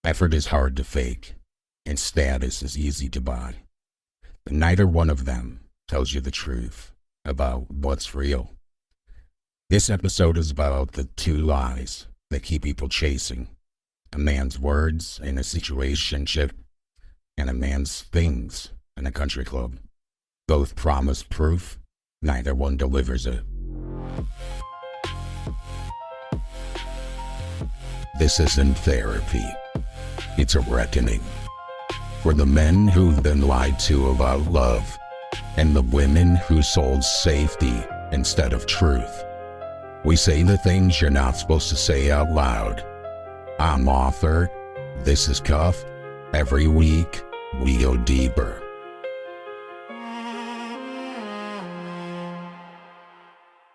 Effort is hard to fake, and status is easy to buy. But neither one of them tells you the truth about what's real. This episode is about the two lies that keep people chasing: a man's words in a situationship and a man's things in a country club. Both promise proof, neither one delivers it. This isn't therapy. It's a reckoning. For the men who've been lied to about love, and the women who sold safety instead of truth. We say the things you're not supposed to say out loud. I'm Author. This is Cuff. Every week, we go deeper.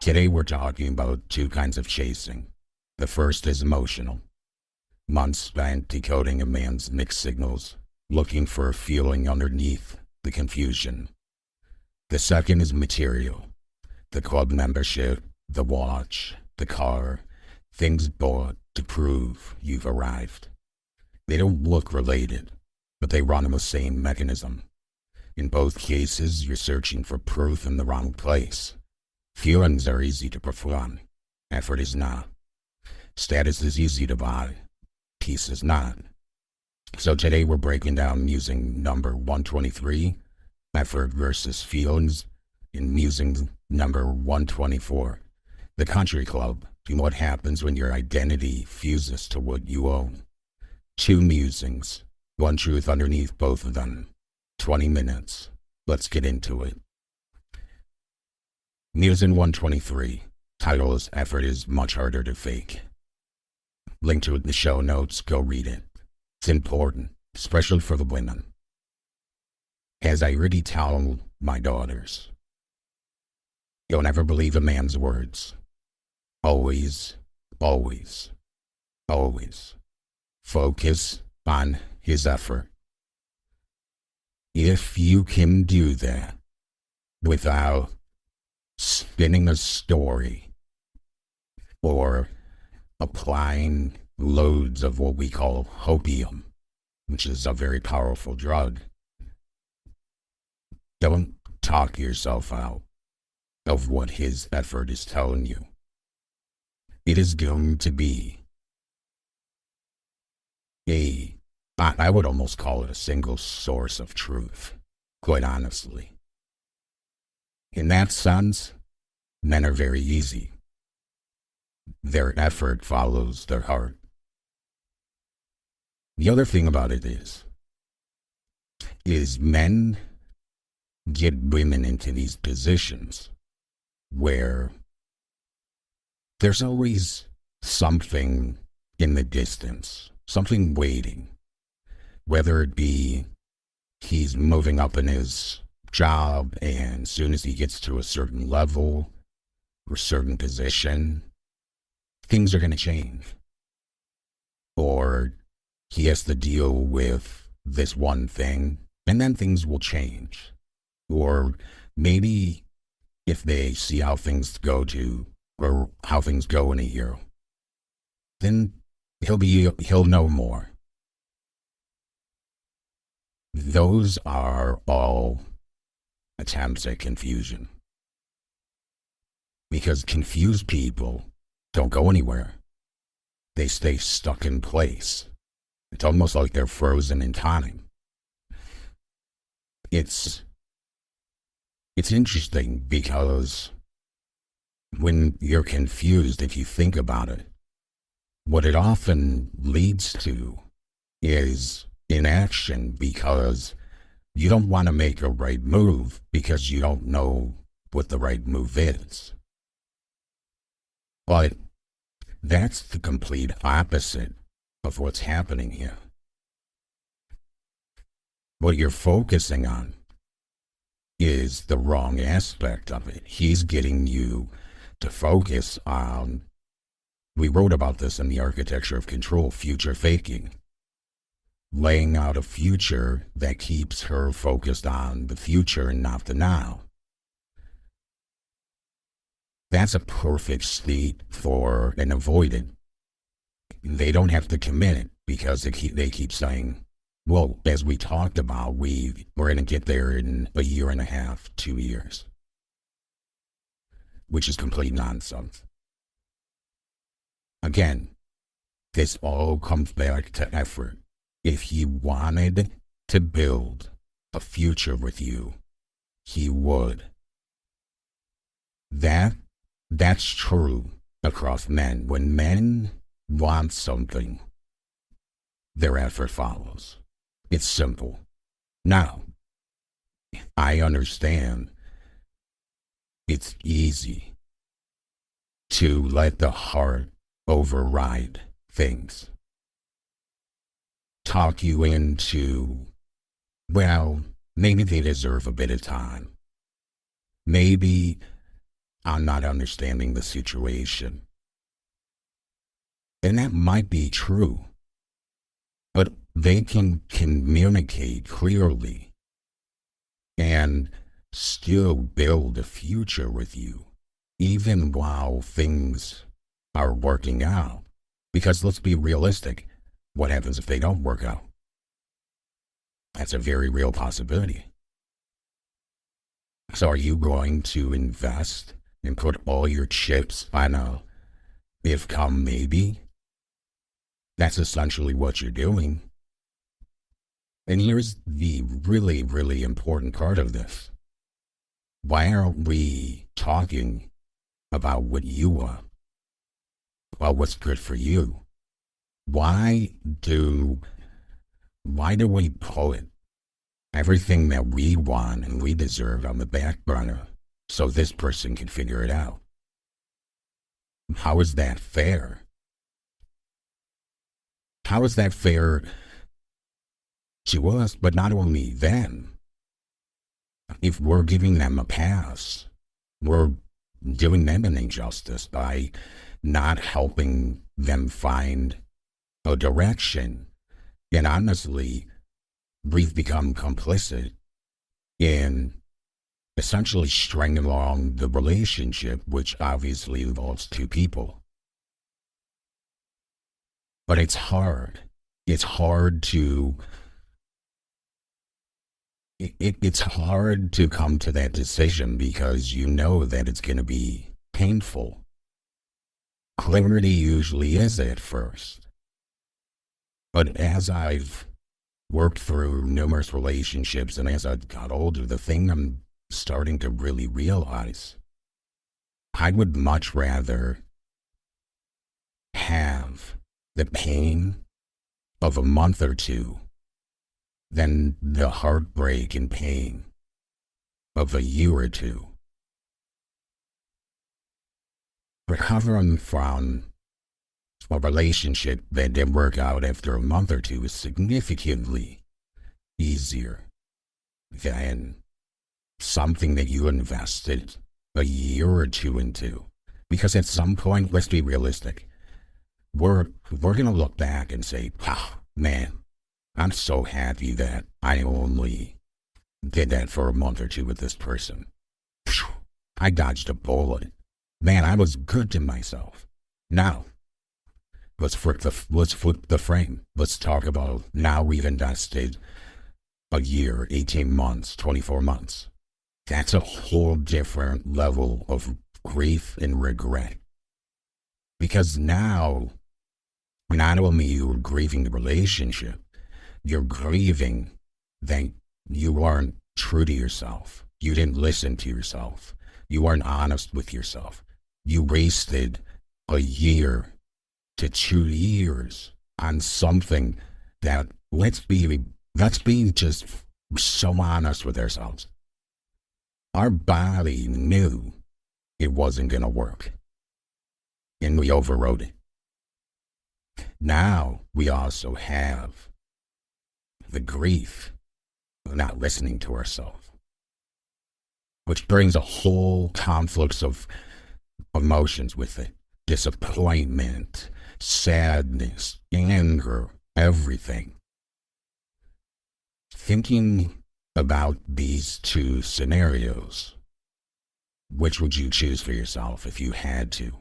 Today we're talking about two kinds of chasing. The first is emotional. Months spent decoding a man's mixed signals, looking for a feeling underneath the confusion. The second is material. The club membership, the watch, the car, things bought to prove you've arrived. They don't look related, but they run on the same mechanism. In both cases, you're searching for proof in the wrong place. Feelings are easy to perform. Effort is not. Status is easy to buy. Peace is not. So today we're breaking down musing number 123, effort versus feelings, in musing number 124, the country club, and what happens when your identity fuses to what you own. Two musings, one truth underneath both of them. 20 minutes. Let's get into it. Musing 123, title is Effort is Much Harder to Fake. Link to it in the show notes, go read it. It's important, especially for the women. As I already tell my daughters, you'll never believe a man's words. Always, always, always focus on his effort. If you can do that without spinning a story or applying loads of what we call opium, which is a very powerful drug, don't talk yourself out of what his effort is telling you. It is going to be I would almost call it a single source of truth, quite honestly. In that sense, men are very easy. Their effort follows their heart. The other thing about it is men get women into these positions where there's always something in the distance, something waiting, whether it be he's moving up in his job and as soon as he gets to a certain level or certain position, things are going to change. Or he has to deal with this one thing and then things will change. Or maybe if they see how things go in a year, then he'll know more. Those are all attempts at confusion. Because confused people don't go anywhere. They stay stuck in place. It's almost like they're frozen in time. It's interesting because when you're confused, if you think about it, what it often leads to is inaction, because you don't want to make a right move because you don't know what the right move is. But that's the complete opposite of what's happening here. What you're focusing on is the wrong aspect of it. He's getting you to focus on, we wrote about this in the Architecture of Control, future faking. Laying out a future that keeps her focused on the future and not the now. That's a perfect state for an avoidant. They don't have to commit it. because they keep saying, well, as we talked about, we're going to get there in a year and a half, 2 years, which is complete nonsense. Again, this all comes back to effort. If he wanted to build a future with you, he would. That's true across men. When men want something, their effort follows. It's simple. Now, I understand it's easy to let the heart override things. Talk you into, well, maybe they deserve a bit of time. Maybe I'm not understanding the situation. And that might be true. But they can communicate clearly and still build a future with you, even while things are working out. Because let's be realistic, what happens if they don't work out? That's a very real possibility. So are you going to invest and put all your chips on a if come maybe? That's essentially what you're doing. And here's the really, really important part of this. Why aren't we talking about what you want? Well, what's good for you? Why do we put everything that we want and we deserve on the back burner so this person can figure it out? How is that fair? How is that fair to us, but not only them? If we're giving them a pass, we're doing them an injustice by not helping them find a direction. And honestly, we've become complicit in essentially stringing along the relationship, which obviously involves two people. But it's hard. It's hard to it's hard to come to that decision because you know that it's going to be painful. Clarity usually is at first. But as I've worked through numerous relationships and as I got older, the thing I'm starting to really realize, I would much rather have the pain of a month or two than the heartbreak and pain of a year or two. Recovering from a relationship that didn't work out after a month or two is significantly easier than something that you invested a year or two into. Because at some point, let's be realistic, we're going to look back and say, oh, man, I'm so happy that I only did that for a month or two with this person. I dodged a bullet. Man, I was good to myself. Now, let's flip the frame. Let's talk about now we've invested a year, 18 months, 24 months. That's a whole different level of grief and regret. Because now, not only you're grieving the relationship, you're grieving that you weren't true to yourself. You didn't listen to yourself. You weren't honest with yourself. You wasted a year to 2 years on something that, let's be just so honest with ourselves. Our body knew it wasn't going to work. And we overrode it. Now we also have the grief of not listening to ourselves, which brings a whole conflux of emotions with it. Disappointment, sadness, anger, everything. Thinking about these two scenarios, which would you choose for yourself if you had to?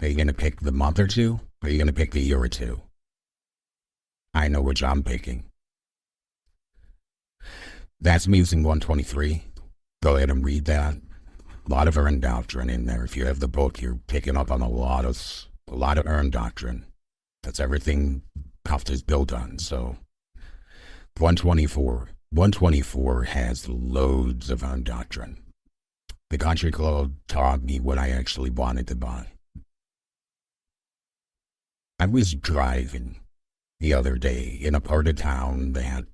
Are you going to pick the month or two? Or are you going to pick the year or two? I know which I'm picking. That's Musing 123. Go ahead and read that. A lot of earned doctrine in there. If you have the book, you're picking up on a lot of earned doctrine. That's everything Puffed is built on. So 124. 124 has loads of earned doctrine. The country club taught me what I actually wanted to buy. I was driving the other day in a part of town that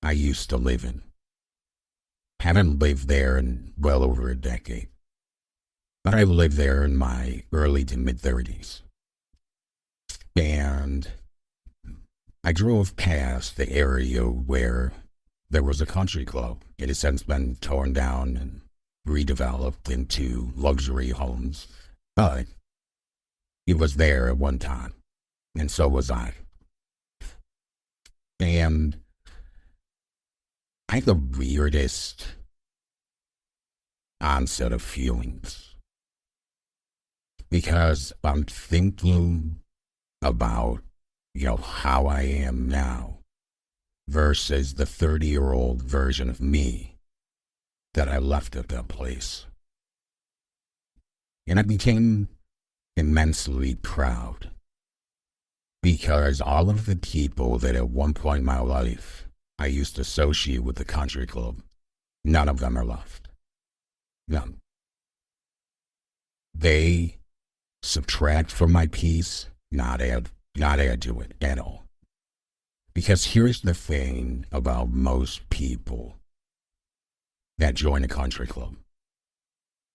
I used to live in. Haven't lived there in well over a decade. But I lived there in my early to mid-30s. And I drove past the area where there was a country club. It has since been torn down and redeveloped into luxury homes. But it was there at one time. And so was I. And I had the weirdest onset of feelings. Because I'm thinking about, how I am now versus the 30-year-old version of me that I left at that place. And I became immensely proud because all of the people that at one point in my life I used to associate with the country club, none of them are left. None. They subtract from my peace, not add to it at all. Because here's the thing about most people that join a country club.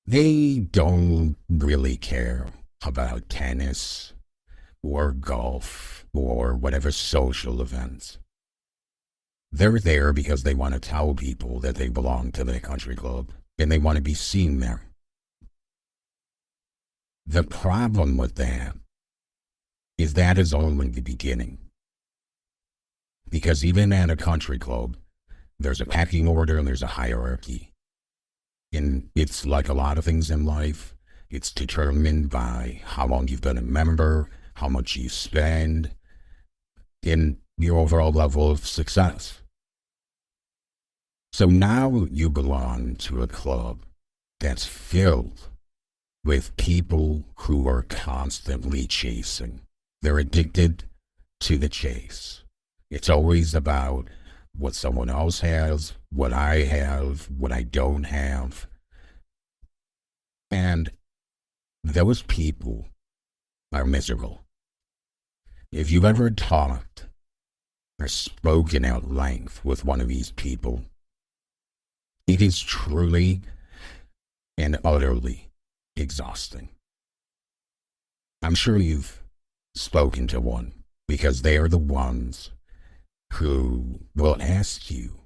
They don't really care about tennis or golf or whatever social events. They're there because they want to tell people that they belong to the country club and they want to be seen there. The problem with that is only the beginning. Because even at a country club, there's a pecking order and there's a hierarchy. And it's like a lot of things in life. It's determined by how long you've been a member, how much you spend, and your overall level of success. So now you belong to a club that's filled with people who are constantly chasing. They're addicted to the chase. It's always about what someone else has, what I have, what I don't have. And those people are miserable. If you've ever talked or spoken at length with one of these people, it is truly and utterly exhausting. I'm sure you've spoken to one because they are the ones who will ask you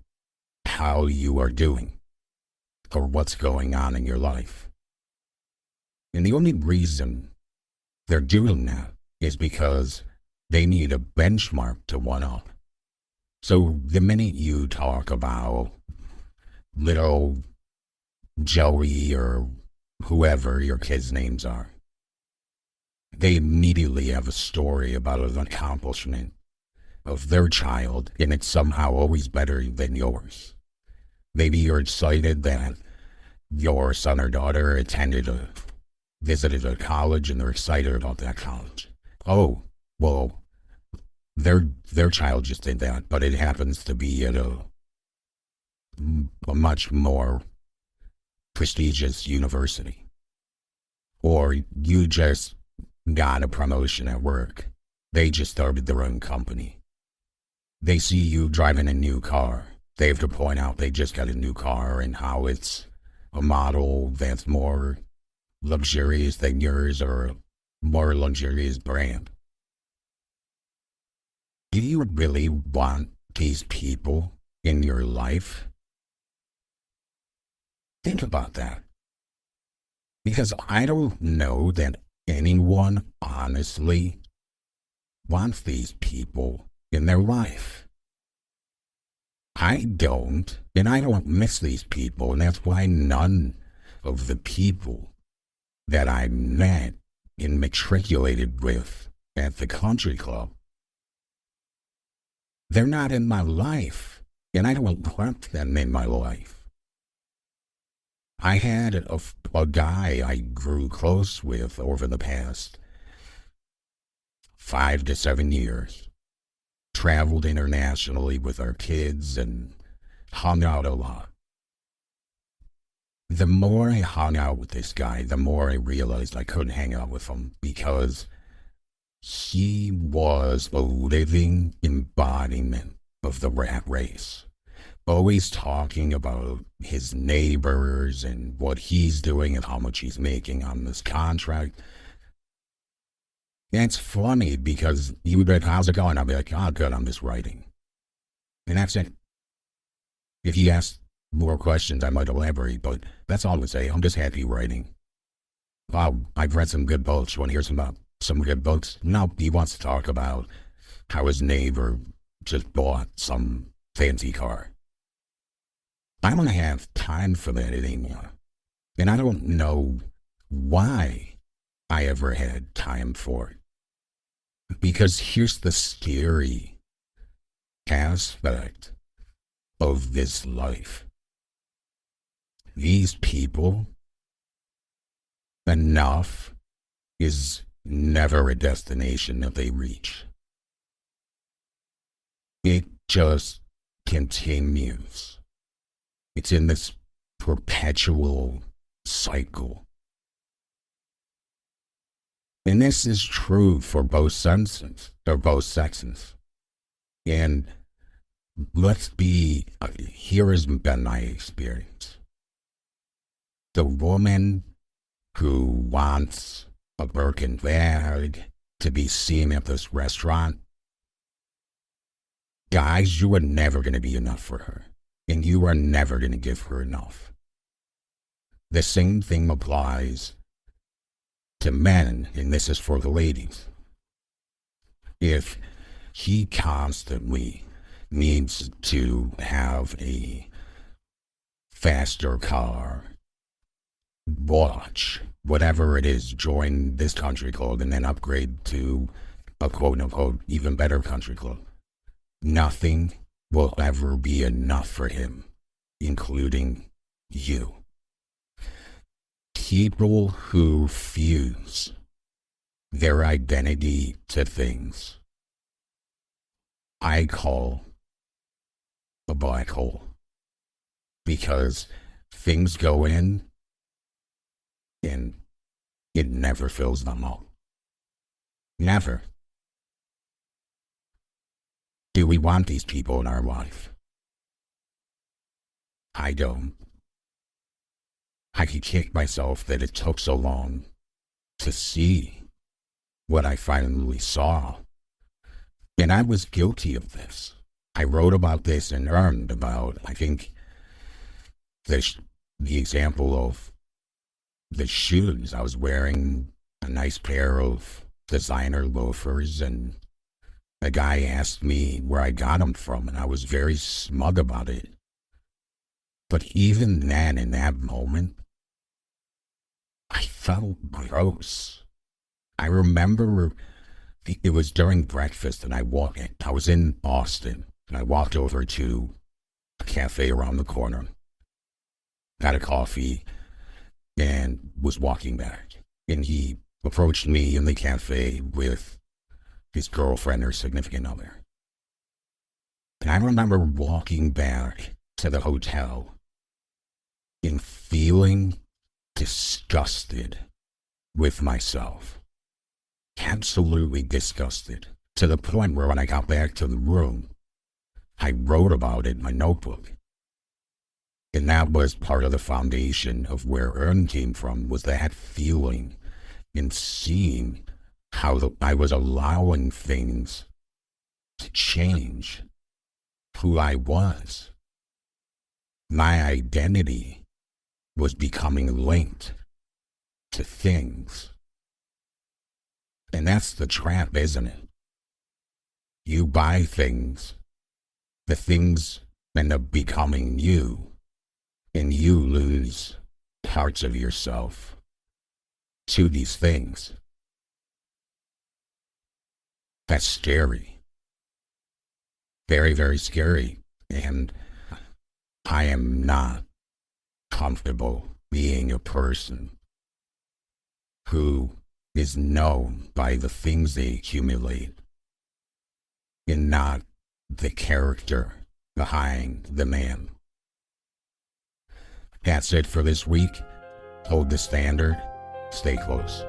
how you are doing or what's going on in your life. And the only reason they're doing that is because they need a benchmark to one up. So the minute you talk about little Joey or whoever your kids' names are, they immediately have a story about an accomplishment of their child, and it's somehow always better than yours. Maybe you're excited that your son or daughter visited a college and they're excited about that college. Oh, well, their child just did that, but it happens to be at a much more prestigious university. Or you just got a promotion at work. They just started their own company. They see you driving a new car. They have to point out they just got a new car and how it's a model that's more luxurious than yours or a more luxurious brand. Do you really want these people in your life? Think about that. Because I don't know that anyone honestly wants these people in their life. I don't, and I don't miss these people, and that's why none of the people that I met and matriculated with at the country club They're not in my life, and I don't want them in my life. I had a guy I grew close with over the past 5 to 7 years, traveled internationally with our kids and hung out a lot. The more I hung out with this guy, the more I realized I couldn't hang out with him because he was a living embodiment of the rat race. Always talking about his neighbors and what he's doing and how much he's making on this contract. And it's funny because he would be like, how's it going? I'll be like, oh, good, I'm just writing. And that's it. If he asks more questions, I might elaborate, but that's all I would say. I'm just happy writing. Wow, I've read some good books. You want to hear some good books? No, he wants to talk about how his neighbor just bought some fancy car. I don't have time for that anymore. And I don't know why I ever had time for it. Because here's the scary aspect of this life. These people, enough is never a destination that they reach. It just continues. It's in this perpetual cycle. And this is true for both sexes. And here has been my experience. The woman who wants a Birkin bag to be seen at this restaurant, guys, you are never going to be enough for her. And you are never going to give her enough. The same thing applies to men, and this is for the ladies. If he constantly needs to have a faster car, watch, whatever it is, join this country club and then upgrade to a quote-unquote even better country club, nothing will ever be enough for him, including you. People who fuse their identity to things, I call a black hole. Because things go in and it never fills them up. Never. Do we want these people in our life? I don't. I could kick myself that it took so long to see what I finally saw. And I was guilty of this. I wrote about this and learned about, I think, the example of the shoes. I was wearing a nice pair of designer loafers, and a guy asked me where I got them from, and I was very smug about it. But even then, in that moment, I felt gross. I remember it was during breakfast, and I was in Austin, and I walked over to a cafe around the corner, got a coffee, and was walking back. And he approached me in the cafe with his girlfriend or significant other. And I remember walking back to the hotel and feeling disgusted with myself. Absolutely disgusted. To the point where when I got back to the room, I wrote about it in my notebook. And that was part of the foundation of where Earn came from, was that feeling and seeing how I was allowing things to change who I was. My identity was becoming linked to things. And that's the trap, isn't it? You buy things, the things end up becoming you, and you lose parts of yourself to these things. That's scary. Very, very scary. And I am not comfortable being a person who is known by the things they accumulate and not the character behind the man. That's it for this week. Hold the standard. Stay close.